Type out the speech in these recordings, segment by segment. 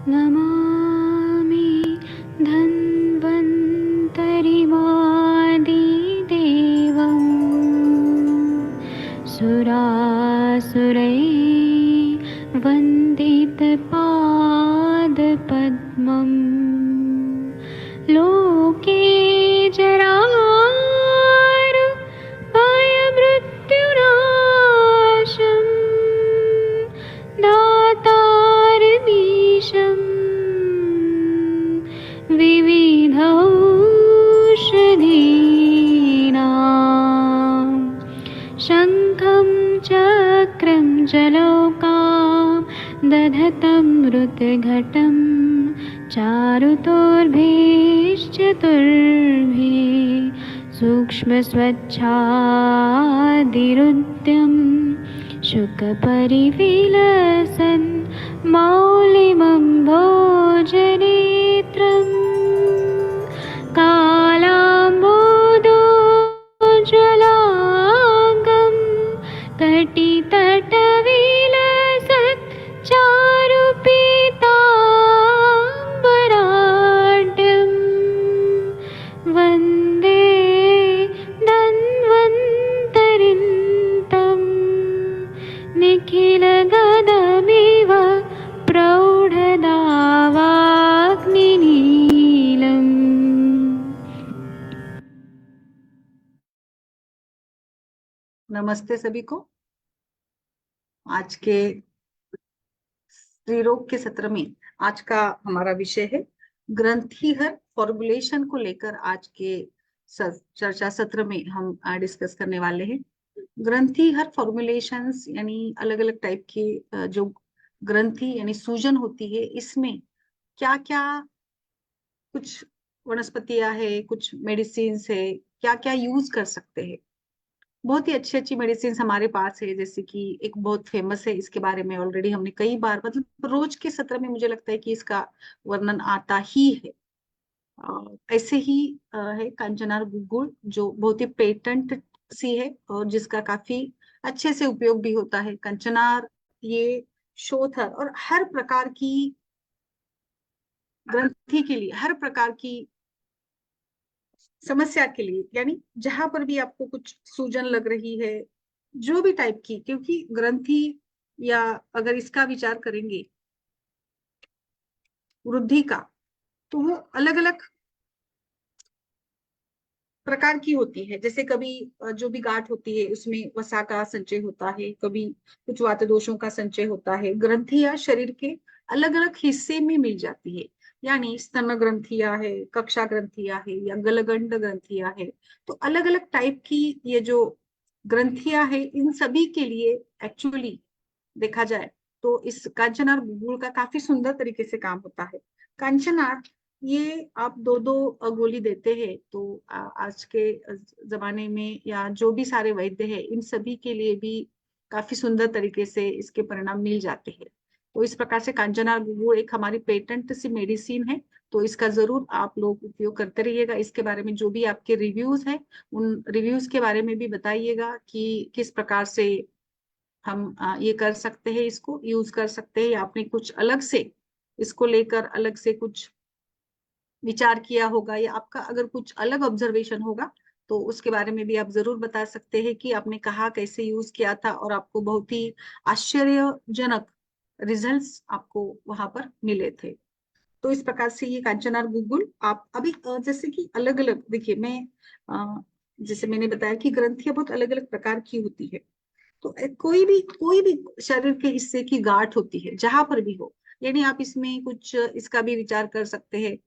नमामि धन्वन्तरिमादिदेवम् सुरासुरैर्वन्दितपादपद्मम् लोके जरामृत्युनाशम् दातारमीशम् विविधौषधीनां शङ्खं चक्रं जलौकां दधतं मृतघटं चारुतोर्भिश्चतुर्भिः सूक्ष्मस्वच्छादिरुद्यं शुकपरिविलसन् मौलिमं भोजनेत्रम् कालाम्बोदोज्ज्वलाङ्गं कटितटविलसत् चारुपीताम्बराढ्यं वन्दे धन्वन्तरिन्तं निखिलगदमिव प्रौढदावाग्निनीलम्। नमस्ते सभी को। आज के स्त्रीरोग के सत्र में आज का हमारा विषय है ग्रंथिहर फॉर्मुलेशन को लेकर आज के चर्चा सत्र में हम डिस्कस करने वाले हैं। ग्रंथिहर फॉर्मुलेशंस यानी अलग अलग टाइप के जो ग्रंथि यानी सूजन होती है, इसमें क्या क्या कुछ वनस्पतियां है, कुछ मेडिसिन है, क्या क्या यूज कर सकते हैं। बहुत ही अच्छी अच्छी मेडिसिन हमारे पास है, जैसे कि एक बहुत फेमस है, इसके बारे में ऑलरेडी हमने कई बार मतलब रोज के सत्र में मुझे लगता है कि इसका वर्णन आता ही है। ऐसे ही है कंचनार गुग्गुल, जो बहुत ही पेटेंट सी है और जिसका काफी अच्छे से उपयोग भी होता है। कंचनार ये शोथर और हर प्रकार की ग्रंथि के लिए, हर प्रकार की समस्या के लिए, यानी जहां पर भी आपको कुछ सूजन लग रही है, जो भी टाइप की, क्योंकि ग्रंथि या अगर इसका विचार करेंगे वृद्धि का, तो वो अलग अलग प्रकार की होती है। जैसे कभी जो भी गांठ होती है उसमें वसा का संचय होता है, कभी कुछ वात दोषों का संचय होता है। ग्रंथियां शरीर के अलग अलग हिस्से में मिल जाती है, यानी स्तन ग्रंथियां है, कक्षा ग्रंथियां है या गलगंड ग्रंथियां है। तो अलग अलग टाइप की ये जो ग्रंथियां है, इन सभी के लिए एक्चुअली देखा जाए तो इस कांचनार गुग्गुल का काफी सुंदर तरीके से काम होता है। कांचनार ये आप दो दो गोली देते हैं तो आज के जमाने में या जो भी सारे वैद्य हैं, इन सभी के लिए भी काफी सुंदर तरीके से इसके परिणाम मिल जाते हैं। तो इस प्रकार से कांचनार गुग्गुल एक हमारी पेटेंट सी मेडिसिन है, तो इसका जरूर आप लोग उपयोग करते रहिएगा। इसके बारे में जो भी आपके रिव्यूज है, उन रिव्यूज के बारे में भी बताइएगा कि किस प्रकार से हम ये कर सकते हैं, इसको यूज कर सकते हैं, या आपने कुछ अलग से इसको लेकर अलग से कुछ विचार किया होगा, या आपका अगर कुछ अलग ऑब्जर्वेशन होगा तो उसके बारे में भी आप जरूर बता सकते हैं कि आपने कहा कैसे यूज किया था और आपको बहुत ही आश्चर्यजनक रिजल्ट्स आपको वहां पर मिले थे। तो इस प्रकार से ये कांचनार गुग्गुल आप अभी जैसे कि अलग अलग देखिए, मैं जैसे मैंने बताया कि ग्रंथियां बहुत अलग अलग प्रकार की होती है। तो कोई भी शरीर के हिस्से की गांठ होती है जहां पर भी हो, यानी आप इसमें कुछ इसका भी विचार कर सकते हैं।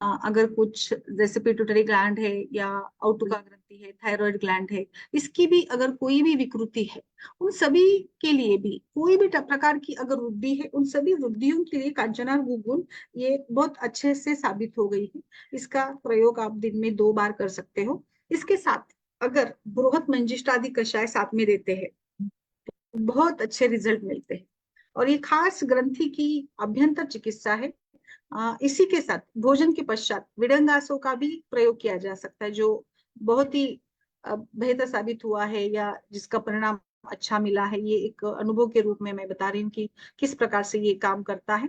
अगर कुछ जैसे पिट्यूटरी ग्लैंड है या औटुका ग्रंथि है, थायराइड ग्लैंड है, इसकी भी अगर कोई भी विकृति है, उन सभी के लिए भी कोई भी प्रकार की अगर वृद्धि है, उन सभी वृद्धियों के लिए कांचनार गुग्गुल ये बहुत अच्छे से साबित हो गई है। इसका प्रयोग आप दिन में 2 बार कर सकते हो। इसके साथ अगर बृहत मंजिष्ठादि कषाय साथ में देते हैं, बहुत अच्छे रिजल्ट मिलते हैं। और ये खास ग्रंथि की अभ्यंतर चिकित्सा है। इसी के साथ भोजन के पश्चात विडंगासों का भी प्रयोग किया जा सकता है, जो बहुत ही बेहतर साबित हुआ है या जिसका परिणाम अच्छा मिला है। ये एक अनुभव के रूप में मैं बता रही हूँ कि किस प्रकार से ये काम करता है।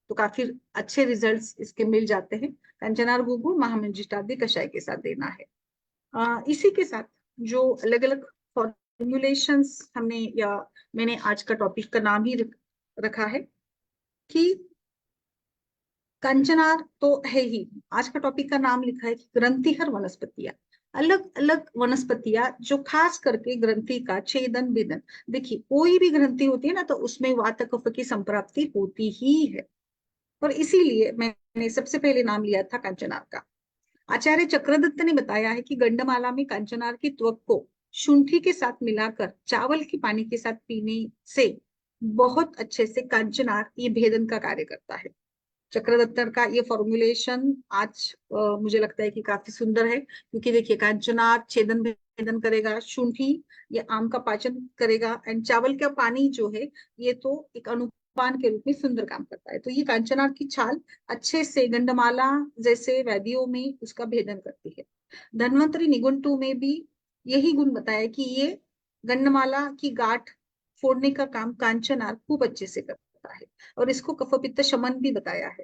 तो काफी अच्छे रिजल्ट्स इसके मिल जाते हैं। कंचनार गुगुल महामंजिष्टादि कषाय के साथ देना है। इसी के साथ जो अलग अलग फॉर्मुलेशंस हमने, या मैंने आज का टॉपिक का नाम ही रखा है कि कंचनार तो है ही। आज का टॉपिक का नाम लिखा है कि ग्रंथिहर वनस्पतियां, अलग अलग वनस्पतियां जो खास करके ग्रंथि का छेदन भेदन। देखिए कोई भी ग्रंथि होती है ना, तो उसमें वात कफ की संप्राप्ति होती ही है, और इसीलिए मैंने सबसे पहले नाम लिया था कंचनार का। आचार्य चक्रदत्त ने बताया है कि गंडमाला में कंचनार की त्वक को शुंठी के साथ मिलाकर चावल के पानी के साथ पीने से बहुत अच्छे से कंचनार ये भेदन का कार्य करता है। चक्रदत्तर का ये फॉर्मुलेशन आज मुझे लगता है कि काफी सुंदर है, क्योंकि देखिए कांचनार छेदन भेदन करेगा, शुंठी ये आम का पाचन करेगा, एंड चावल का पानी जो है ये तो एक अनुपान के रूप में सुंदर काम करता है। तो ये कांचनार की छाल अच्छे से गंडमाला जैसे व्याधियों में उसका भेदन करती है। धन्वंतरी निघंटु में भी यही गुण बताया कि ये गंडमाला की गांठ फोड़ने का काम कांचनार खूब अच्छे से करता है, और इसको कफ पित्त शमन भी बताया है।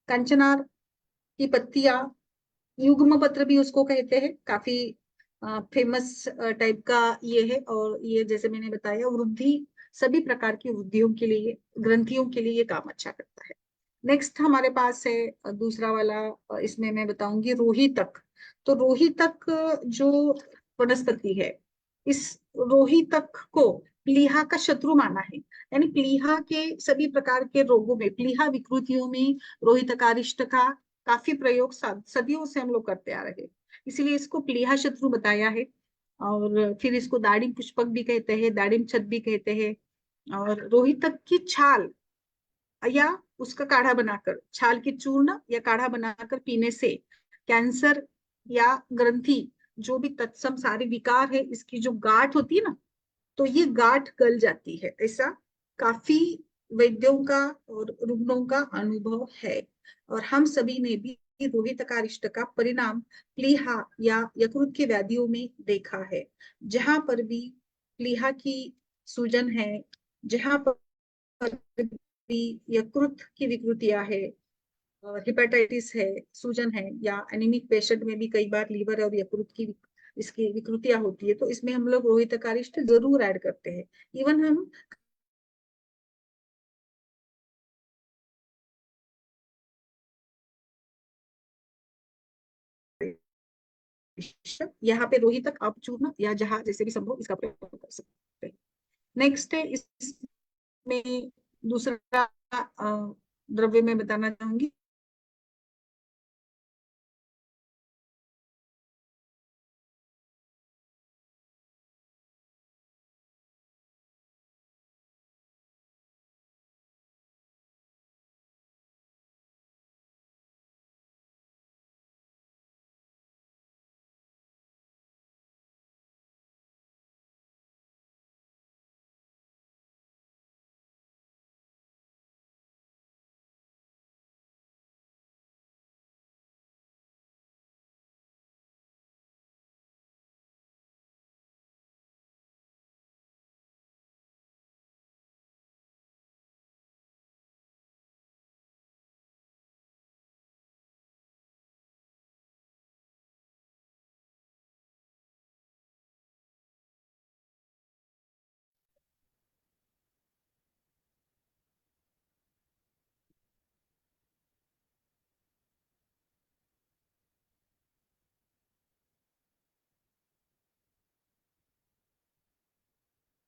कंचनार की पत्तियां, युग्म पत्र भी उसको कहते हैं, काफी फेमस टाइप का ये है। और ये जैसे मैंने बताया वृद्धि, सभी प्रकार की वृद्धियों के लिए, ग्रंथियों के लिए ये काम अच्छा करता है। नेक्स्ट हमारे पास है दूसरा वाला, इसमें मैं बताऊंगी रोहितक। तो रोहितक जो वनस्पति है, इस रोहितक को प्लीहा का शत्रु माना है। यानी प्लीहा के सभी प्रकार के रोगों में, प्लीहा विकृतियों में रोहितकारिष्ट का काफी प्रयोग सदियों से हम लोग करते आ रहे हैं, इसीलिए इसको प्लीहा शत्रु बताया है। और फिर इसको दाड़िम पुष्पक भी कहते हैं, दाड़िम छत भी कहते हैं। और रोहितक की छाल या उसका काढ़ा बनाकर, छाल की चूर्ण या काढ़ा बनाकर पीने से कैंसर या ग्रंथि, जो भी तत्सम सारे विकार है, इसकी जो गांठ होती है ना, तो ये गांठ गल जाती है। ऐसा काफी वैद्यों का और रुग्णों का अनुभव है। और हम सभी ने भी रोहितकारिष्ट का परिणाम प्लीहा या यकृत की व्याधियों में देखा है। जहां पर भी प्लीहा की सूजन है, जहां पर भी यकृत की विकृतियां है, हिपेटाइटिस है, सूजन है, या एनीमिक पेशेंट में भी कई बार लीवर और यकृत की इसकी विकृतियां होती है, तो इसमें हम लोग रोहितकारिष्ट जरूर ऐड करते हैं। इवन हम यहाँ पे रोहितक आप चूर्ण या जहाँ जैसे भी संभव इसका प्रयोग कर सकते हैं। नेक्स्ट है इसमें दूसरा द्रव्य में बताना चाहूंगी,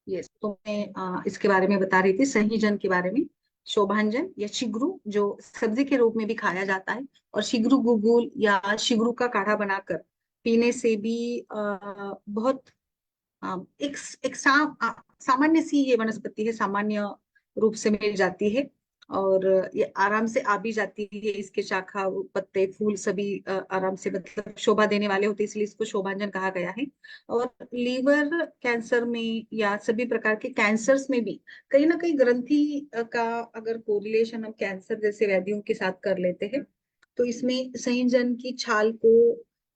ये तो मैं इसके बारे में बता रही थी, संहिजन के बारे में। शोभांजन या शिग्रू जो सब्जी के रूप में भी खाया जाता है, और शिग्रू गुगुल या शिग्रू का काढ़ा बनाकर पीने से भी बहुत एक एक सामान्य सी ये वनस्पति है, सामान्य रूप से मिल जाती है, और ये आराम से आ भी जाती है। इसके शाखा, पत्ते, फूल सभी आराम से मतलब शोभा देने वाले होते हैं, इसलिए इसको शोभांजन कहा गया है। और लीवर कैंसर में या सभी प्रकार के कैंसर्स में भी कहीं ना कहीं ग्रंथि का अगर कोरिलेशन हम कैंसर जैसे व्याधियों के साथ कर लेते हैं, तो इसमें संयोजन की छाल को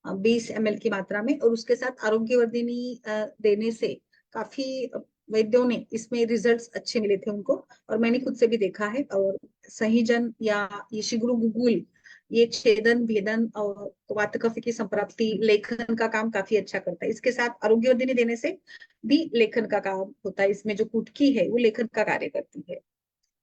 20 ml की मात्रा में और उसके साथ आरोग्यवर्धिनी देने से काफी वैद्यों ने इसमें रिजल्ट्स अच्छे मिले थे उनको, और मैंने खुद से भी देखा है। और सहीजन या ये शिग्रू गुगुल, ये छेदन भेदन और वात कफ की संप्राप्ति लेखन का काम काफी अच्छा करता है। इसके साथ आरोग्यवर्धिनी देने से भी लेखन का काम होता है। इसमें जो कुटकी है वो लेखन का कार्य करती है।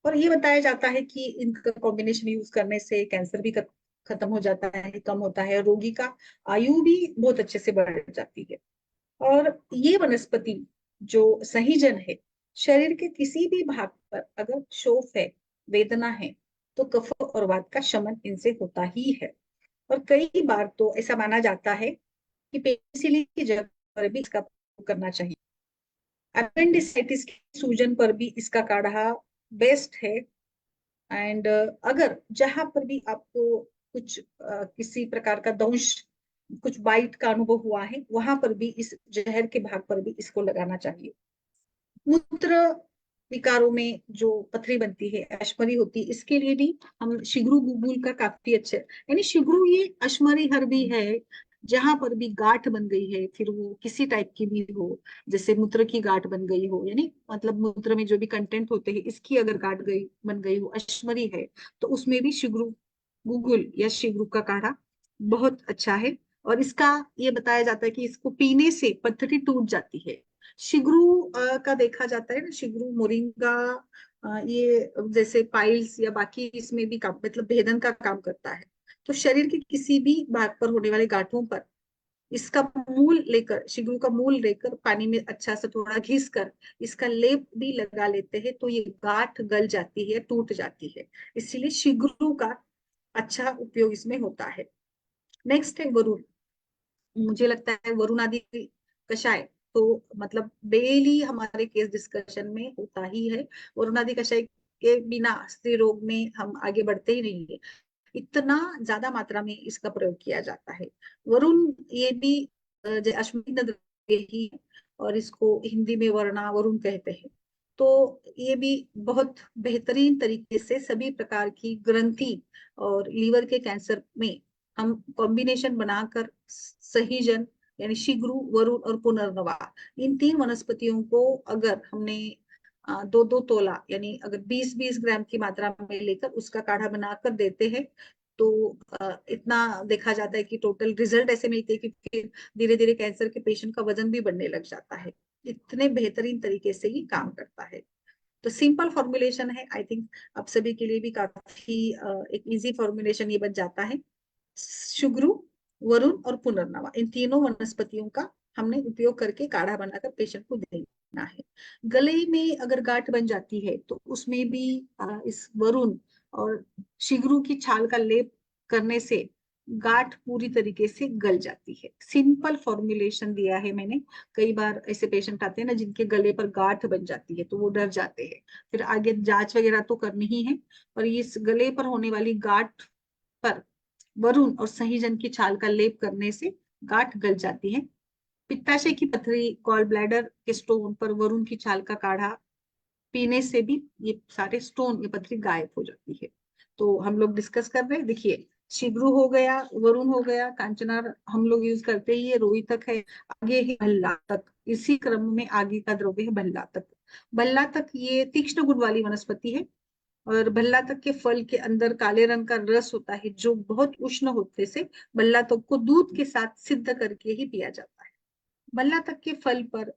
और ये बताया जाता है कि इनका कॉम्बिनेशन यूज करने से कैंसर भी खत्म हो जाता है, कम होता है, रोगी का आयु भी बहुत अच्छे से बढ़ जाती है। और ये वनस्पति जो सहीजन है, शरीर के किसी भी भाग पर अगर शोफ है, वेदना है, तो कफ और वात का शमन इनसे होता ही है। और कई बार तो ऐसा माना जाता है कि पेनिसिलिन की जगह पर भी इसका प्रयोग करना चाहिए। अपेंडिसाइटिस की सूजन पर भी इसका काढ़ा बेस्ट है। एंड अगर जहां पर भी आपको कुछ किसी प्रकार का दंश, कुछ बाइट का अनुभव हुआ है, वहां पर भी इस जहर के भाग पर भी इसको लगाना चाहिए। मूत्र विकारों में जो पथरी बनती है, अश्मरी होती है, इसके लिए भी हम शिग्रू गुगुल का काफी अच्छे, यानी शिग्रू ये अश्मरी हर भी है, जहां पर भी गांठ बन गई है, फिर वो किसी टाइप की भी हो, जैसे मूत्र की गांठ बन गई हो, यानी मतलब मूत्र में जो भी कंटेंट होते हैं इसकी अगर गांठ गई बन गई हो, अश्मरी है, तो उसमें भी शिग्रू गुगुल या शिग्रू का काढ़ा बहुत अच्छा है। और इसका ये बताया जाता है कि इसको पीने से पथरी टूट जाती है। शिग्रू का देखा जाता है ना, शिग्रू मोरिंगा ये जैसे पाइल्स या बाकी इसमें भी काम, मतलब भेदन का काम करता है। तो शरीर के किसी भी भाग पर होने वाले गांठों पर इसका मूल लेकर, शिग्रू का मूल लेकर पानी में अच्छा सा थोड़ा घिस कर इसका लेप भी लगा लेते हैं, तो ये गांठ गल जाती है, टूट जाती है। इसीलिए शिग्रू का अच्छा उपयोग इसमें होता है। नेक्स्ट है वरुण। मुझे लगता है वरुण आदि कषाय तो मतलब डेली हमारे केस डिस्कशन में होता ही है। वरुण आदि कषाय के बिना स्त्री रोग में हम आगे बढ़ते ही नहीं है, इतना ज्यादा मात्रा में इसका प्रयोग किया जाता है। वरुण ये भी अश्वगंधा द्रव्य ही है, और इसको हिंदी में वर्णा वरुण कहते हैं। तो ये भी बहुत बेहतरीन तरीके से सभी प्रकार की ग्रंथि और लीवर के कैंसर में हम कॉम्बिनेशन बनाकर सहीजन यानी शिग्रू, वरुण और पुनर्नवा, इन तीन वनस्पतियों को अगर हमने 2-2 तोला यानी अगर 20-20 ग्राम की मात्रा में लेकर उसका काढ़ा बनाकर देते हैं, तो इतना देखा जाता है कि टोटल रिजल्ट ऐसे मिलते हैं कि फिर धीरे धीरे कैंसर के पेशेंट का वजन भी बढ़ने लग जाता है। इतने बेहतरीन तरीके से ही काम करता है। तो सिंपल फॉर्मुलेशन है, आई थिंक आप सभी के लिए भी काफी एक इजी फॉर्मुलेशन ये बन जाता है। शुग्रु, वरुण और पुनर्नवा, इन तीनों वनस्पतियों का हमने उपयोग करके काढ़ा बनाकर पेशेंट को देना है। गले में अगर गांठ बन जाती है तो उसमें भी इस वरुण और शिग्रू की छाल का लेप करने से गांठ पूरी तरीके से गल जाती है। सिंपल फॉर्मुलेशन दिया है मैंने। कई बार ऐसे पेशेंट आते हैं ना जिनके गले पर गांठ बन जाती है, तो वो डर जाते हैं, फिर आगे जांच वगैरह तो करनी ही है। और इस गले पर होने वाली गांठ पर वरुण और सहीजन की छाल का लेप करने से गांठ गल जाती है। पित्ताशय की पथरी, गॉल ब्लैडर के स्टोन पर वरुण की छाल का काढ़ा पीने से भी ये सारे स्टोन, ये पथरी गायब हो जाती है। तो हम लोग डिस्कस कर रहे हैं, देखिए शिब्रू हो गया, वरुण हो गया, कांचनार हम लोग यूज करते ही है, रोई तक है, आगे है भल्ला तक, इसी क्रम में आगे का द्रव्य है भल्ला तक। भल्ला तक ये तीक्ष्ण गुण वाली वनस्पति है, और भल्ला तक के फल के अंदर काले रंग का रस होता है जो बहुत उष्ण होते से भल्ला तक को दूध के साथ सिद्ध करके ही पिया जाता है। भल्ला तक के फल पर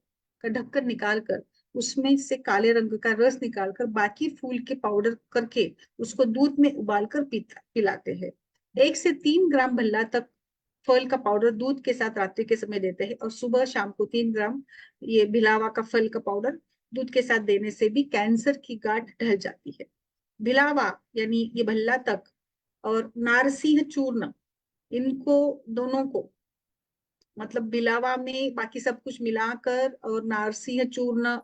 का ढक्कन निकालकर उसमें से काले रंग का रस निकालकर बाकी फूल के पाउडर करके उसको दूध में उबालकर पिलाते हैं। 1 से 3 ग्राम भल्ला तक फल का पाउडर दूध के साथ रात्रि के समय देते हैं, और सुबह शाम को 3 ग्राम ये भिलावा का फल का पाउडर दूध के साथ देने से भी कैंसर की गांठ ढल जाती है। भिलावा यानी ये भल्ला तक और नारसिंह चूर्ण, इनको दोनों को मतलब बिलावा में बाकी सब कुछ मिलाकर और नारसिंह चूर्ण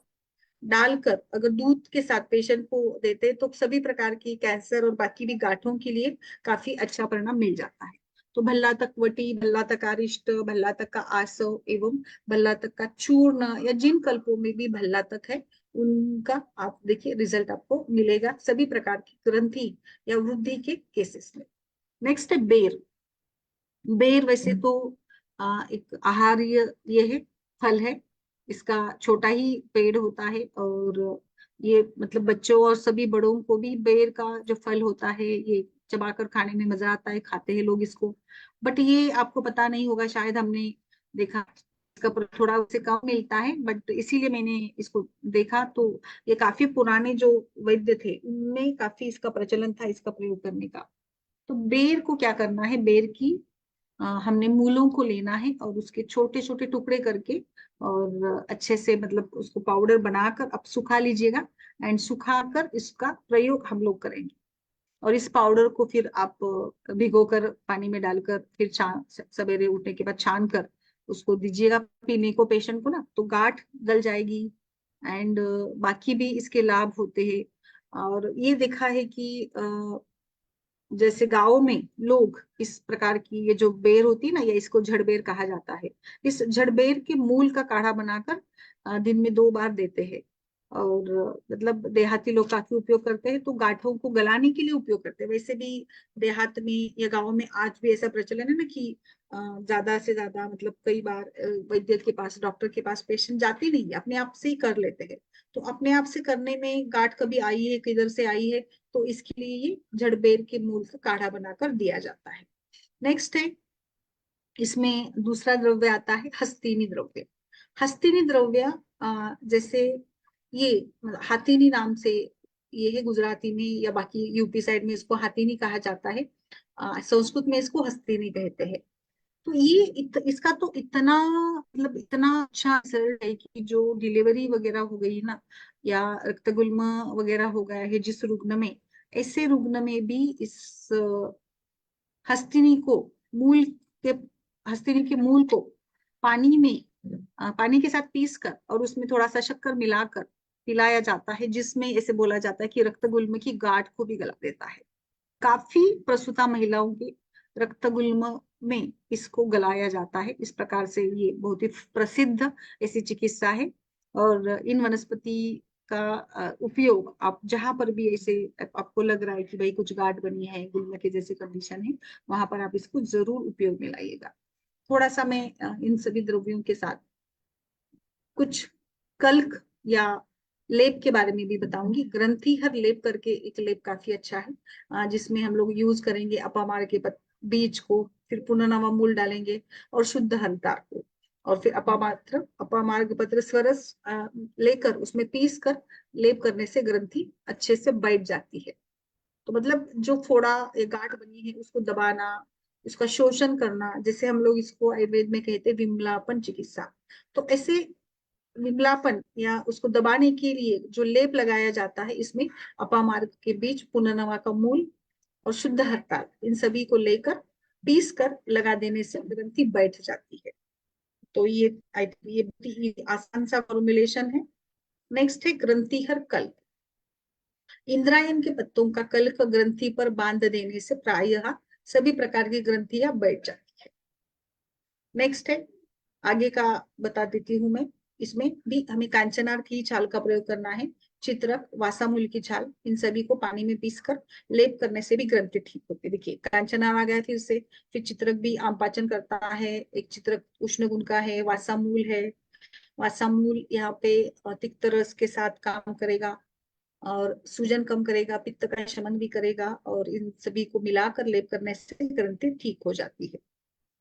डालकर अगर दूध के साथ पेशेंट को देते तो सभी प्रकार की कैंसर और बाकी भी गांठों के लिए काफी अच्छा परिणाम मिल जाता है। तो भल्ला तक वटी, भल्ला तक अरिष्ट, भल्ला तक का आसव एवं भल्ला तक का चूर्ण, या जिन कल्पों में भी भल्ला तक है उनका आप देखिए रिजल्ट आपको मिलेगा सभी प्रकार की ग्रंथि या वृद्धि के केसेस में। नेक्स्ट है बेर। बेर वैसे तो एक आहार्य ये है, फल है, इसका छोटा ही पेड़ होता है, और ये मतलब बच्चों और सभी बड़ों को भी बेर का जो फल होता है ये चबाकर खाने में मजा आता है, खाते हैं लोग इसको। बट ये आपको पता नहीं होगा शायद, हमने देखा इसका थोड़ा उससे कम मिलता है, बट इसीलिए मैंने इसको देखा। तो ये काफी पुराने जो वैद्य थे उनमें काफी इसका प्रचलन था इसका प्रयोग करने का। तो बेर को क्या करना है, बेर की हमने मूलों को लेना है और उसके छोटे छोटे टुकड़े करके और अच्छे से मतलब उसको पाउडर बनाकर आप सुखा लीजिएगा, एंड सुखाकर इसका प्रयोग हम लोग करेंगे। और इस पाउडर को फिर आप भिगोकर पानी में डालकर फिर सवेरे उठने के बाद छान कर उसको दीजिएगा पीने को पेशेंट को ना, तो गांठ गल जाएगी। एंड बाकी भी इसके लाभ होते हैं। और ये देखा है कि जैसे गाँव में लोग इस प्रकार की ये जो बेर होती है ना, या इसको झड़बेर कहा जाता है, इस झड़बेर के मूल का काढ़ा बनाकर दिन में 2 बार देते हैं। और मतलब देहाती लोग काफी उपयोग करते हैं, तो गांठों को गलाने के लिए उपयोग करते हैं। वैसे भी देहात में या गाँव में आज भी ऐसा प्रचलन है ना कि ज्यादा से ज्यादा मतलब कई बार वैद्य के पास, डॉक्टर के पास पेशेंट जाते नहीं है, अपने आप से ही कर लेते हैं। तो अपने आप से करने में गांठ कभी आई है, किधर से आई है, तो इसके लिए ये जड़बेर के मूल का काढ़ा बनाकर दिया जाता है। नेक्स्ट है, इसमें दूसरा द्रव्य आता है हस्तिनी द्रव्य। हस्तिनी द्रव्य जैसे ये मतलब हाथीनी नाम से ये है गुजराती में, या बाकी यूपी साइड में इसको हाथीनी कहा जाता है। संस्कृत में इसको हस्तिनी कहते हैं। तो ये इसका तो इतना मतलब इतना अच्छा रिजल्ट है कि जो डिलीवरी वगैरह हो गई ना, या रक्तगुल्म वगैरह हो गया है जिस रुग्ण में, ऐसे रुग्ण में भी इस हस्तिनी को मूल के हस्तिनी के मूल को पानी में पानी के साथ पीस कर और उसमें थोड़ा सा शक्कर मिलाकर पिलाया जाता है, जिसमें ऐसे बोला जाता है कि रक्तगुल्म की गांठ को भी गला देता है। काफी प्रसूता महिलाओं के रक्तगुल्म में इसको गलाया जाता है। इस प्रकार से ये बहुत ही प्रसिद्ध ऐसी चिकित्सा है। और इन वनस्पति का उपयोग आप जहां पर भी ऐसे आपको लग रहा है कि भाई कुछ गांठ बनी है, गुल्म के जैसे कंडीशन है, वहां पर आप इसको जरूर उपयोग में लाइएगा। थोड़ा सा मैं इन सभी द्रव्यों के साथ कुछ कल्क या लेप के बारे में भी बताऊंगी। ग्रंथिहर लेप करके एक लेप काफी अच्छा है, जिसमें हम लोग यूज करेंगे अपामार के बीज को, फिर पुनर्नवा मूल डालेंगे और शुद्ध हरदार को, और फिर अपामार्ग पत्र स्वरस लेकर उसमें पीस कर लेप करने से ग्रंथि अच्छे से बैठ जाती है। तो मतलब जो फोड़ा या गांठ बनी है उसको दबाना, उसका शोषण करना, जैसे हम लोग इसको आयुर्वेद में कहते हैं विमलापन चिकित्सा। तो ऐसे विमलापन या उसको दबाने के लिए जो लेप लगाया जाता है, इसमें अपामार्ग के बीच, पुनर्नवा का मूल और शुद्ध हड़ताल, इन सभी को लेकर पीस कर लगा देने से ग्रंथि बैठ जाती है। तो ये आसान सा फॉर्मुलेशन है। नेक्स्ट है ग्रंथिहर कल्प। इंद्रायण के पत्तों का कल्प ग्रंथि पर बांध देने से प्रायः सभी प्रकार की ग्रंथियां बैठ जाती है। नेक्स्ट है, आगे का बता देती हूँ मैं। इसमें भी हमें कांचनार की छाल का प्रयोग करना है। चित्रक, वासामूल की छाल, इन सभी को पानी में पीसकर लेप करने से भी ग्रंथि ठीक होती है। देखिए कांचनार आ गया फिर से, फिर चित्रक भी आम पाचन करता है, एक चित्रक उष्ण गुण का है, वासामूल है। वासामूल यहाँ पे तिक्त रस के साथ काम करेगा और सूजन कम करेगा, पित्त का शमन भी करेगा, और इन सभी को मिलाकर लेप करने से ग्रंथि ठीक हो जाती है।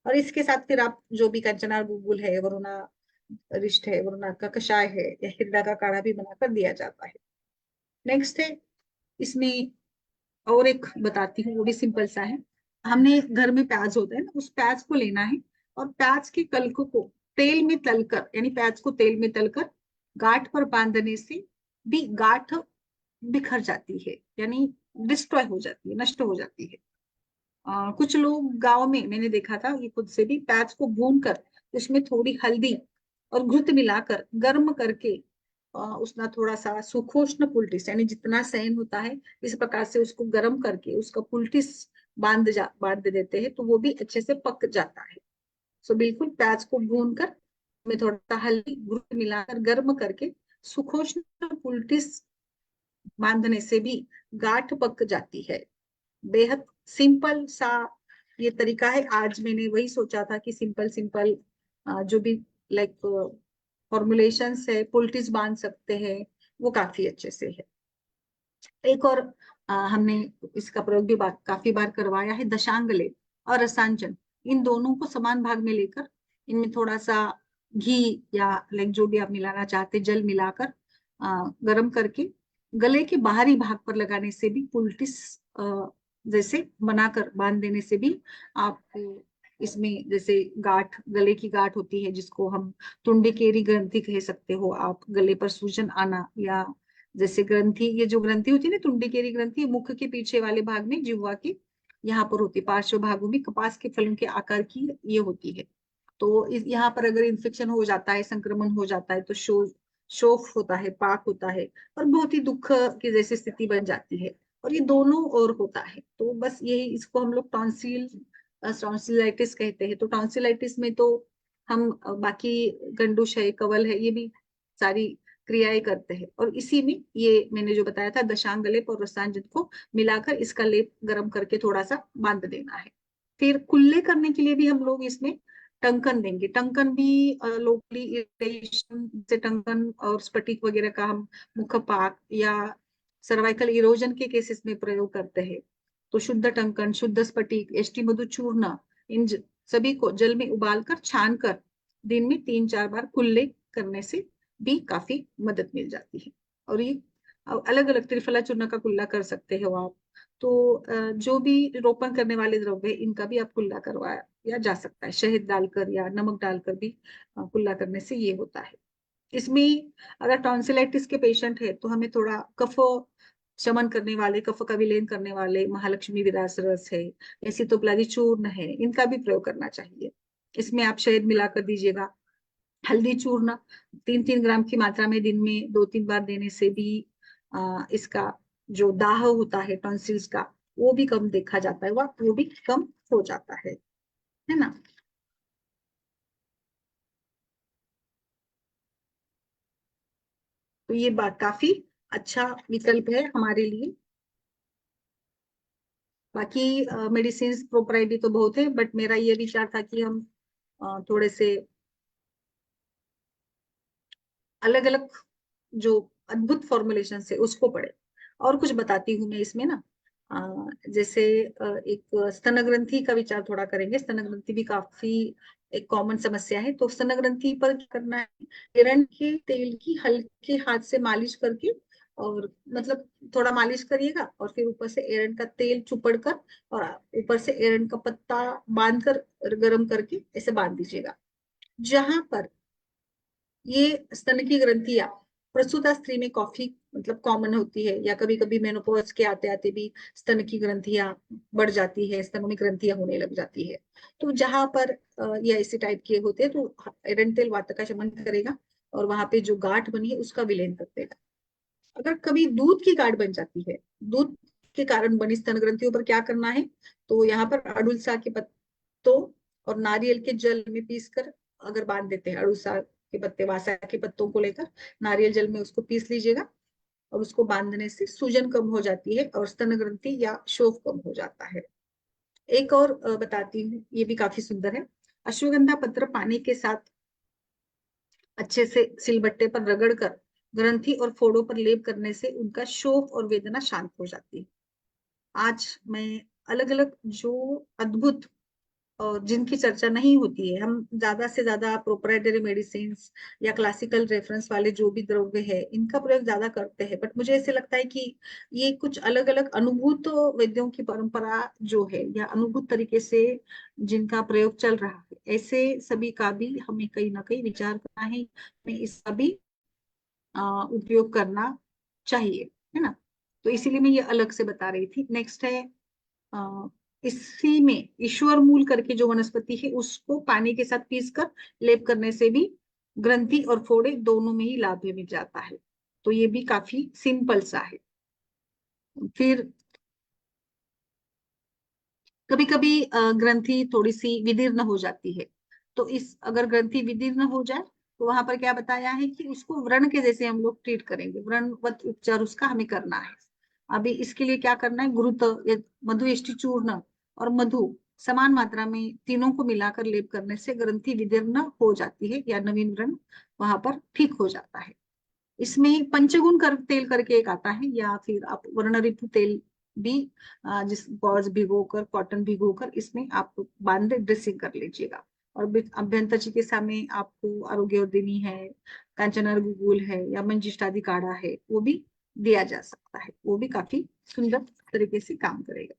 और इसके साथ फिर आप जो भी कंचनार बुलबुल है, वरुणा रिष्ट है, वरुणा का कषाय है, या हिरडा का काढ़ा भी बनाकर दिया जाता है। नेक्स्ट है, इसमें और एक बताती हूँ, वो भी सिंपल सा है। हमने घर में प्याज होता है ना, उस प्याज को लेना है और प्याज के कल्क को तेल में तलकर, यानी प्याज को तेल में तलकर गांठ पर बांधने से भी गांठ बिखर जाती है, यानी डिस्ट्रॉय हो जाती है, नष्ट हो जाती है। कुछ लोग गांव में मैंने देखा था, ये खुद से भी, प्याज को भून कर उसमें थोड़ी हल्दी और घृत मिलाकर गर्म करके उसका थोड़ा सा सुखोष्ण पुलटिस, यानी जितना सहन होता है इस प्रकार से उसको गर्म करके उसका पुलटिस बांध देते हैं, तो वो भी अच्छे से पक जाता है। सो बिल्कुल प्याज को भून कर में थोड़ा सा हल्दी घृत मिलाकर गर्म करके सुखोष्ण पुलटिस बांधने से भी गांठ पक जाती है। बेहद सिंपल सा ये तरीका है। आज मैंने वही सोचा था कि सिंपल सिंपल जो भी लाइक फॉर्मुलेशंस है, पोल्टिस बांध सकते हैं, वो काफी अच्छे से है। एक और हमने इसका प्रयोग भी काफी बार करवाया है, दशांगले और रसांजन, इन दोनों को समान भाग में लेकर इनमें थोड़ा सा घी या लाइक जो भी आप मिलाना चाहते जल मिलाकर गरम करके गले के बाहरी भाग पर लगाने से भी पुलटिस जैसे बनाकर बांध देने से भी आपको इसमें जैसे गांठ, गले की गांठ होती है जिसको हम तुंडिकेरी ग्रंथि कह सकते हो आप, गले पर सूजन आना, या जैसे ग्रंथि, ये जो ग्रंथि होती है ना तुंडिकेरी ग्रंथि, मुख के पीछे वाले भाग में, जिह्वा के यहाँ पर होती है, पार्श्व भागों में कपास के फलों के आकार की ये होती है। तो इस यहाँ पर अगर इन्फेक्शन हो जाता है, संक्रमण हो जाता है तो शोफ होता है, पाक होता है और बहुत ही दुख की जैसी स्थिति बन जाती है। और ये दोनों और होता है, तो बस यही, इसको हम लोग टॉन्सिलाइटिस कहते हैं। तो टॉन्सिलाइटिस में तो हम बाकी गंडुश है, कवल है, ये भी सारी क्रियाएं करते हैं। और इसी में ये मैंने जो बताया था दशांग लेप और रसांजन को मिलाकर इसका लेप गर्म करके थोड़ा सा बांध देना है। फिर कुल्ले करने के लिए भी हम लोग इसमें टंकन देंगे। टंकन भी लोकली इरिटेशन से टंकन और स्फटिक वगैरह का हम मुखपाक या सर्वाइकल इरोजन के केसेस में प्रयोग करते हैं। तो शुद्ध टंकन, शुद्ध स्फटिक, एष्टी मधु चूर्ण, इन सभी को जल में उबालकर छान कर दिन में 3-4 बार कुल्ले करने से भी काफी मदद मिल जाती है। और ये अलग अलग त्रिफला चूर्ण का कुल्ला कर सकते हो आप। तो जो भी रोपण करने वाले द्रव्य है इनका भी आप कुल्ला करवाया या जा सकता है, शहद डालकर या नमक डालकर भी कुल्ला करने से ये होता है। इसमें अगर टॉन्सिलाइटिस के पेशेंट है तो हमें थोड़ा कफ शमन करने वाले, कफ का विलेन करने वाले महालक्ष्मी विलास रस है, ऐसी तो ब्लादी चूर्ण है, इनका भी प्रयोग करना चाहिए। इसमें आप शहद मिलाकर दीजिएगा। हल्दी चूर्ण 3-3 ग्राम की मात्रा में दिन में 2-3 बार देने से भी इसका जो दाह होता है टॉन्सिल्स का वो भी कम देखा जाता है, वो भी कम हो जाता है ना। तो ये बात काफी अच्छा विकल्प है हमारे लिए। बाकी मेडिसिन प्रोप्राइटरी तो बहुत है, बट मेरा ये विचार था कि हम थोड़े से अलग अलग जो अद्भुत फॉर्मुलेशन है उसको पढ़े। और कुछ बताती हूँ मैं इसमें ना, जैसे एक स्तन ग्रंथि का विचार थोड़ा करेंगे। स्तन ग्रंथि भी काफी एक कॉमन समस्या है। तो स्तन ग्रंथि पर क्या करना है, एरंड के तेल की हल्के हाथ से मालिश करके, और मतलब थोड़ा मालिश करिएगा और फिर ऊपर से एरंड का तेल चुपड़ कर और ऊपर से एरंड का पत्ता बांध कर गर्म करके ऐसे बांध दीजिएगा। जहां पर ये स्तन की ग्रंथियां प्रसूता स्त्री में काफी मतलब कॉमन होती है, या कभी कभी मेनोपॉज के आते आते भी स्तन की ग्रंथियां बढ़ जाती है, स्तनों में ग्रंथियां होने लग जाती है। तो जहां पर ये ऐसे टाइप के होते हैं तो एरंड तेल वात का शमन करेगा और वहां पे जो गांठ बनी है उसका विलेन कर देगा। अगर कभी दूध की गांठ बन जाती है, दूध के कारण बनी स्तन ग्रंथियों पर क्या करना है, तो यहाँ पर अड़ुलसा के पत्तों और नारियल के जल में पीसकर अगर बांध देते हैं, अड़ुलसा के पत्ते, वासा के पत्तों को लेकर नारियल जल में उसको पीस लीजिएगा और उसको बांधने से सूजन कम हो जाती है और स्तन ग्रंथि या शोफ कम हो जाता है। एक और बताती हूँ, ये भी काफी सुंदर है। अश्वगंधा पत्र पानी के साथ अच्छे से सिलबट्टे पर रगड़कर ग्रंथि और फोड़ों पर लेप करने से उनका शोफ और वेदना शांत हो जाती है। आज मैं अलग अलग जो अद्भुत और जिनकी चर्चा नहीं होती है, हम ज्यादा से ज्यादा प्रोप्राइटरी मेडिसिन या क्लासिकल रेफरेंस वाले जो भी द्रव्य है इनका प्रयोग ज्यादा करते हैं, बट मुझे ऐसे लगता है कि ये कुछ अलग अलग अनुभूत वैद्यों की परंपरा जो है या अनुभूत तरीके से जिनका प्रयोग चल रहा है, ऐसे सभी का भी हमें कहीं ना कहीं विचार करना है, हमें इसका भी उपयोग करना चाहिए, है ना। तो इसीलिए मैं ये अलग से बता रही थी। नेक्स्ट है अ, इसी में ईश्वर मूल करके जो वनस्पति है उसको पानी के साथ पीसकर लेप करने से भी ग्रंथि और फोड़े दोनों में ही लाभ मिल जाता है। तो ये भी काफी सिंपल सा है। फिर कभी कभी ग्रंथि थोड़ी सी विदीर्ण हो जाती है। तो इस अगर ग्रंथि विदीर्ण हो जाए तो वहां पर क्या बताया है कि उसको व्रण के जैसे हम लोग ट्रीट करेंगे, व्रणवत उपचार उसका हमें करना है। अभी इसके लिए क्या करना है, घृत, मधु एष्टि चूर्ण और मधु समान मात्रा में तीनों को मिलाकर लेप करने से ग्रंथि विदीर्ण हो जाती है या नवीनीकरण वहां पर ठीक हो जाता है। इसमें पंचगुण कर तेल करके एक आता है, या फिर आप वर्णऋतु तेल भी जिस गॉज भिगोकर, कॉटन भिगोकर इसमें आप बांध ड्रेसिंग कर लीजिएगा। और अभ्यंतर चिकित्सा में आपको आरोग्यवर्धिनी है, कांचनार गुगुल है या मंजिष्ठादि काढ़ा है वो भी दिया जा सकता है, वो भी काफी सुंदर तरीके से काम करेगा।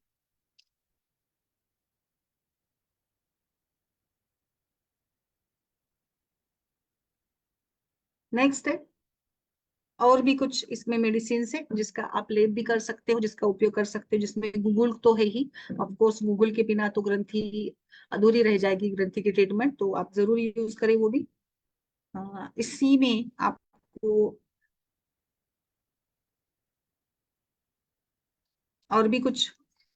नेक्स्ट है, और भी कुछ इसमें मेडिसिन है जिसका आप लेप भी कर सकते हो, जिसका उपयोग कर सकते हो, जिसमें गूगल तो है ही। ऑफ कोर्स गूगल के बिना तो ग्रंथि अधूरी रह जाएगी, ग्रंथि की ट्रीटमेंट तो आप जरूर यूज करें वो भी। इसी में आपको और भी कुछ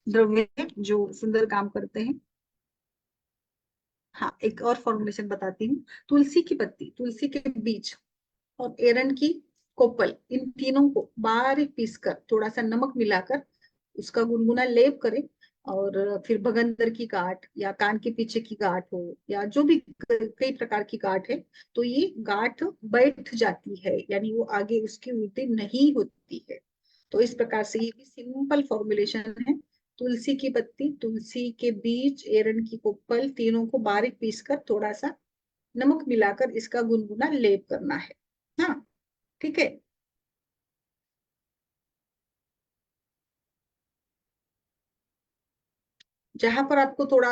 द्रव्य हैं जो सुंदर काम करते हैं। हाँ, एक और फॉर्मुलेशन बताती हूँ। तुलसी की पत्ती, तुलसी के बीज और एरंड की कोपल, इन तीनों को बारीक पीसकर थोड़ा सा नमक मिलाकर उसका गुनगुना लेप करें। और फिर भगंदर की गांठ या कान के पीछे की गांठ हो या जो भी कई प्रकार की गांठ है, तो ये गांठ बैठ जाती है, यानी वो आगे उसकी उल्टी नहीं होती है। तो इस प्रकार से ये भी सिंपल फॉर्मुलेशन है। तुलसी की पत्ती, तुलसी के बीज, एरंड की कोपल, तीनों को बारीक पीसकर थोड़ा सा नमक मिलाकर इसका गुनगुना लेप करना है। हाँ, ठीक है। जहां पर आपको थोड़ा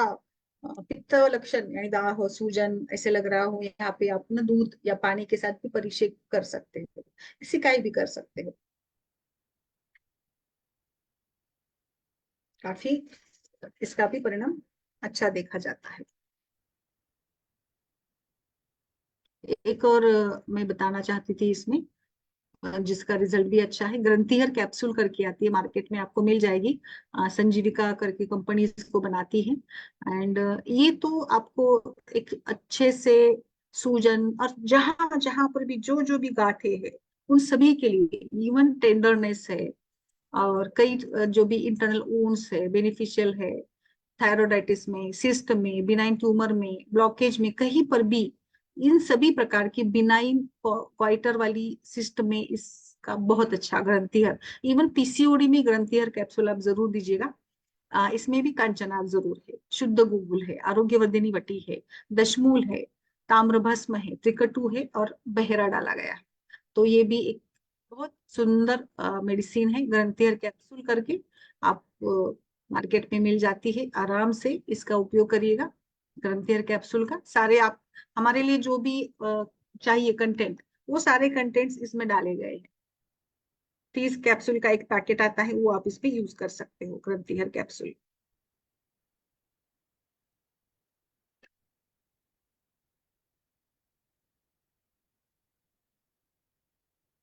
पित्त लक्षण यानी दाह हो, सूजन ऐसे लग रहा हो, यहाँ पे आप ना दूध या पानी के साथ भी परिषेक कर सकते हो, सिकाई भी कर सकते हो। काफी इसका भी परिणाम अच्छा देखा जाता है। एक और मैं बताना चाहती थी इसमें, जिसका रिजल्ट भी अच्छा है, ग्रंथिहर कैप्सूल करके आती है, मार्केट में आपको मिल जाएगी। संजीविका करके कंपनी इसको बनाती है। एंड ये तो आपको एक अच्छे से सूजन और जहां जहां पर भी जो जो भी गांठें हैं उन सभी के लिए, इवन टेंडरनेस है और कई जो भी इंटरनल वुंड्स है, बेनिफिशियल है, थायरोडाइटिस में, सिस्ट में, बिनाइन ट्यूमर में, ब्लॉकेज में, कहीं पर भी इन सभी प्रकार की बिनाइन क्वाइटर वाली सिस्ट में इसका बहुत अच्छा ग्रंथिहर, इवन पीसीओडी में ग्रंथिहर कैप्सूल आप जरूर दीजिएगा। इसमें भी कांचनार जरूर है, शुद्ध गूगल है, आरोग्यवर्धिनी वटी है, दशमूल है, ताम्रभस्म है, त्रिकटु है और बहेरा डाला गया है। तो ये भी एक बहुत सुंदर मेडिसिन है, ग्रंथिहर कैप्सूल करके आप मार्केट में मिल जाती है। आराम से इसका उपयोग करिएगा। ग्रंथिहर कैप्सूल का सारे आप हमारे लिए जो भी चाहिए कंटेंट, वो सारे कंटेंट्स इसमें डाले गए हैं। 30 कैप्सूल का एक पैकेट आता है, वो आप इस पे यूज कर सकते हो, ग्रंथिहर कैप्सूल।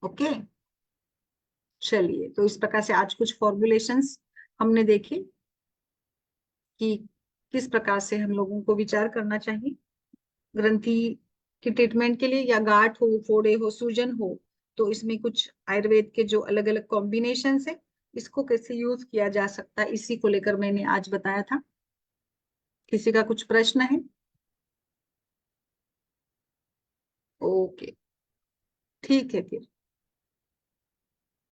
ओके, चलिए, तो इस प्रकार से आज कुछ फॉर्मुलेशंस हमने देखे कि किस प्रकार से हम लोगों को विचार करना चाहिए ग्रंथि की ट्रीटमेंट के लिए, या गांठ हो, फोड़े हो, सूजन हो, तो इसमें कुछ आयुर्वेद के जो अलग अलग कॉम्बिनेशन है, इसको कैसे यूज किया जा सकता है, इसी को लेकर मैंने आज बताया था। किसी का कुछ प्रश्न है? ओके, ठीक है फिर।